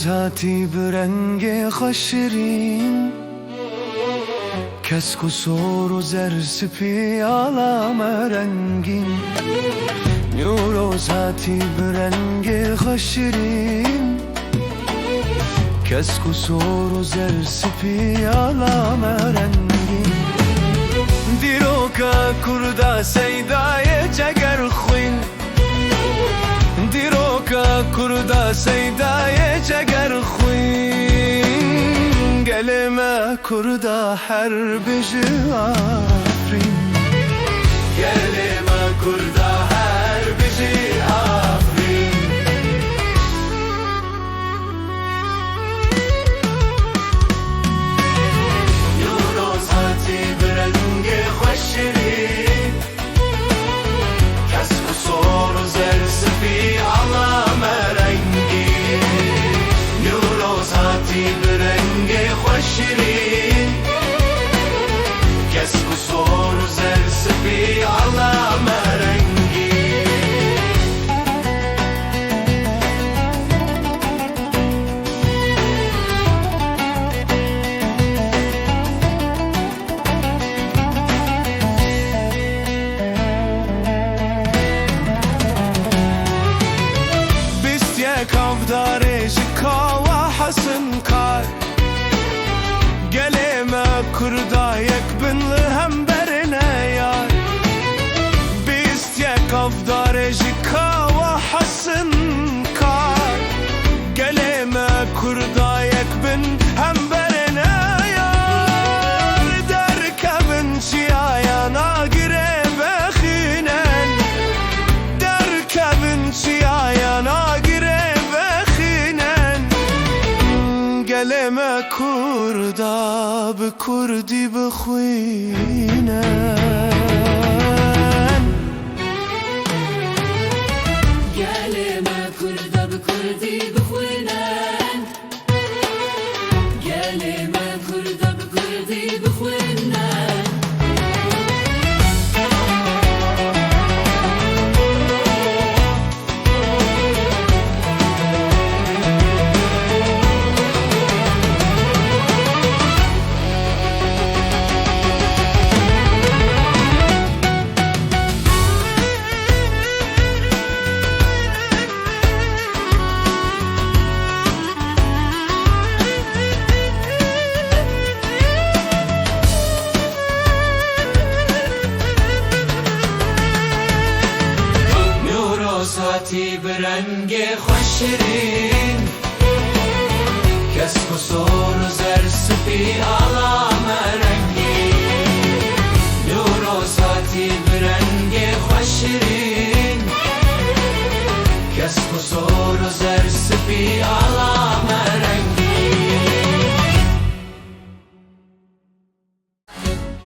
هاتی برنگ خشرین کس قصور و زر سپی علام رنگین نوروز هاتی برنگ خشرین کس قصور و زر سپی علام رنگین دیروکا کردا سیدای جگر خوین دیروکا کردا سیدای جگر خوین گلما کردا هر بجی آفرین گلما کردا هر بجی آفرین نوروز هاتی برنگ خوشرین کس قصور و زر سپی علام رنگین نوروز هاتی برنگ خوشرین کس قصور و زر سپی علام رنگین کافدار جکا و حسن کار گلما کردا یک بن لهم برنا یار بیست یک کافدار جکا و حسن کار گلما کردا یک بن هم برنا یار در کبن چیایا ناگره بخینن در کبن چیایا ناگره گلما کردا به کردی بخوینن گلما کردا به کردی بخوینن گلما کردا به کردی بخوینن هاتی برنگ خوشرین کس قصور و زر سپی علام